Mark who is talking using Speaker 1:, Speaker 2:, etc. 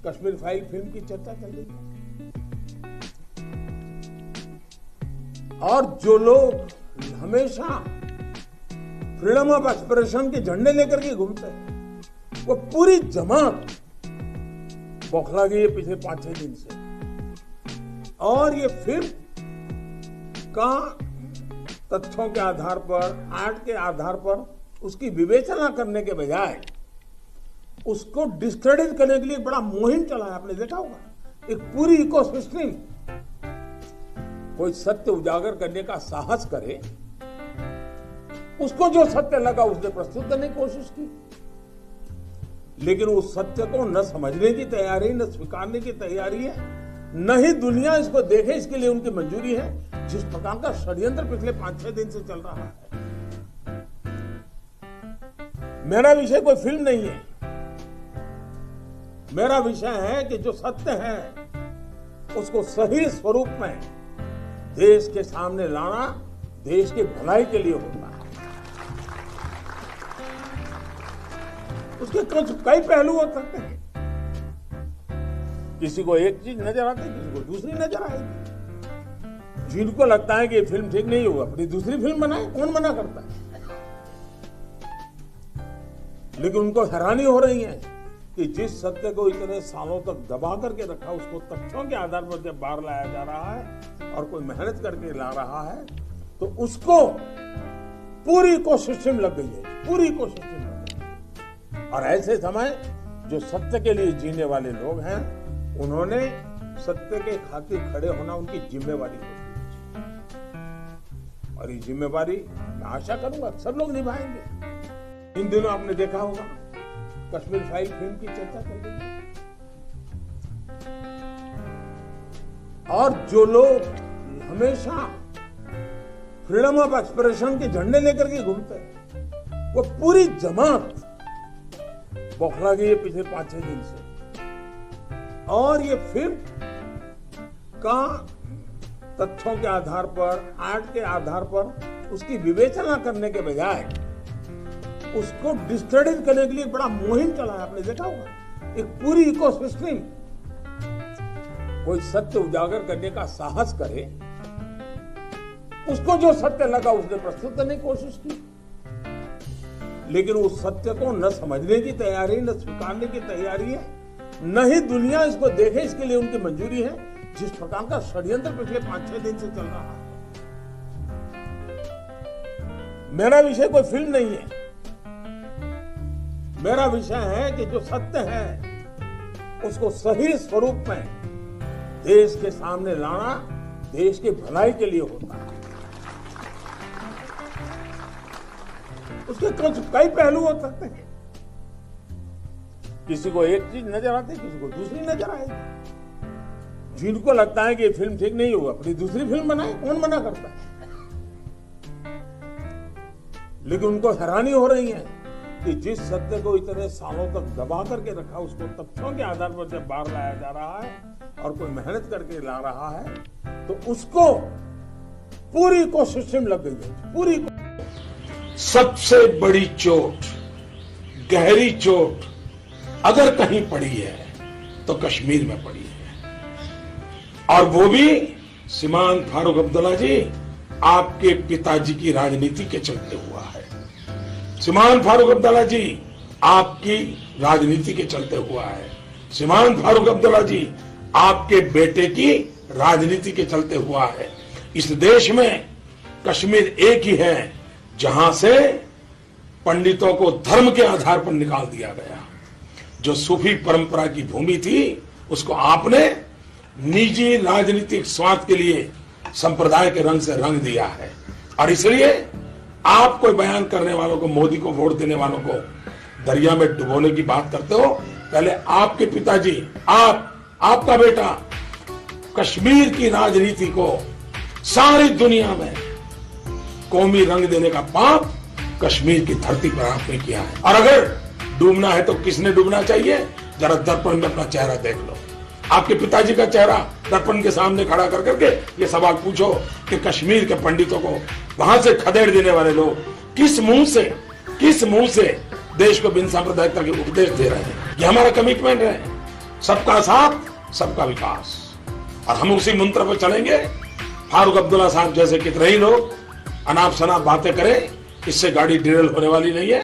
Speaker 1: Kashmir file film की चर्चा चल रही है। और जो लोग हमेशा फ्रीडम ऑफ एक्सप्रेशन के झंडे लेकर के घूमते हैं, वो पूरी जमात बौखला गई है पिछले 5-6 दिन से। और ये फिल्म का तथ्यों के आधार पर, आर्ट के आधार पर उसकी विवेचना करने के बजाय उसको डिस्क्रेडिट करने के लिए बड़ा मुहिम चला है। आपने देखा होगा, एक पूरी इकोसिस्टम कोई सत्य उजागर करने का साहस करे, उसको जो सत्य लगा उसने प्रस्तुत करने की कोशिश की, लेकिन उस सत्य को न समझने की तैयारी, न स्वीकारने की तैयारी है, न ही दुनिया इसको देखे इसके लिए उनकी मंजूरी है। जिस प्रकार का षड्यंत्र पिछले 5-6 दिन से चल रहा है। मेरा विषय कोई फिल्म नहीं है, मेरा विषय है कि जो सत्य है उसको सही स्वरूप में देश के सामने लाना देश की भलाई के लिए होता है। उसके कई पहलू हो सकते हैं। किसी को एक चीज नजर आती है, किसी को दूसरी नजर आएगी। जिनको लगता है कि ये फिल्म ठीक नहीं होगा, अपनी दूसरी फिल्म बनाए, कौन मना करता है? लेकिन उनको हैरानी हो रही है कि जिस सत्य को इतने सालों तक दबा करके रखा, उसको तथ्यों के आधार पर जब बाहर लाया जा रहा है और कोई मेहनत करके ला रहा है, तो उसको पूरी इकोसिस्टम लग गई है, पूरी इकोसिस्टम लग गई है। और ऐसे समय जो सत्य के लिए जीने वाले लोग हैं, उन्होंने सत्य के खातिर खड़े होना उनकी जिम्मेवारी होती है। और ये जिम्मेवारी मैं आशा करूंगा सब लोग निभाएंगे। इन दिनों आपने देखा होगा, कश्मीर फाइल फिल्म की चर्चा चल रही है। और जो लोग हमेशा फ्रीडम ऑफ एक्सप्रेशन के झंडे लेकर के घूमते हैं, वो पूरी जमात बौखला गई है पिछले 5-6 दिन से। और ये फिल्म का तथ्यों के आधार पर, आर्ट के आधार पर उसकी विवेचना करने के बजाय उसको डिस्क्रेडिट करने के लिए बड़ा मुहिम चला है। आपने देखा होगा, एक पूरी इकोसिस्टम कोई सत्य उजागर करने का साहस करे, उसको जो सत्य लगा उसने प्रस्तुत करने की कोशिश की, लेकिन उस सत्य को न समझने की तैयारी, न स्वीकारने की तैयारी है, न ही दुनिया इसको देखे इसके लिए उनकी मंजूरी है। जिस प्रकार का षड्यंत्र पिछले 5-6 दिन से चल रहा है। मेरा विषय कोई फिल्म नहीं है, मेरा विषय है कि जो सत्य है उसको सही स्वरूप में देश के सामने लाना देश की भलाई के लिए होता है। उसके कई पहलू हो सकते हैं। किसी को एक चीज नजर आती है, किसी को दूसरी नजर आएगी। जिनको लगता है कि ये फिल्म ठीक नहीं होगा, अपनी दूसरी फिल्म बनाए, कौन मना करता है? लेकिन उनको हैरानी हो रही है कि जिस सत्य को इतने सालों तक दबा करके रखा, उसको तथ्यों के आधार पर जब बाहर लाया जा रहा है और कोई मेहनत करके ला रहा है, तो उसको पूरी इकोसिस्टम लग गई है, पूरी।
Speaker 2: सबसे बड़ी चोट, गहरी चोट अगर कहीं पड़ी है तो कश्मीर में पड़ी है। और वो भी श्रीमान फारूक अब्दुल्ला जी आपके पिताजी की राजनीति के चलते हुआ है। श्रीमान फारूक अब्दुल्ला जी आपकी राजनीति के चलते हुआ है। श्रीमान फारूक अब्दुल्ला जी आपके बेटे की राजनीति के चलते हुआ है। इस देश में कश्मीर एक ही है जहां से पंडितों को धर्म के आधार पर निकाल दिया गया। जो सूफी परंपरा की भूमि थी, उसको आपने निजी राजनीतिक स्वार्थ के लिए संप्रदाय के रंग से रंग दिया है। और इसलिए आप कोई बयान करने वालों को, मोदी को वोट देने वालों को दरिया में डुबोने की बात करते हो, पहले आपके पिताजी, आपका बेटा कश्मीर की राजनीति को सारी दुनिया में कौमी रंग देने का पाप कश्मीर की धरती पर आपने किया है। और अगर डूबना है तो किसने डूबना चाहिए? जरा दर्पण में अपना चेहरा देख लो। आपके पिताजी का चेहरा दर्पण के सामने खड़ा कर करके ये सवाल पूछो कि कश्मीर के पंडितों को वहां से खदेड़ देने वाले लोग किस मुंह से देश को बिन सांप्रदायिकता के उपदेश दे रहे हैं। ये हमारा कमिटमेंट है सबका साथ सबका विकास, और हम उसी मंत्र पर चलेंगे। फारूक अब्दुल्ला साहब जैसे कितने ही लोग अनाप शनाप बातें करें, इससे गाड़ी डिरेल होने वाली नहीं है।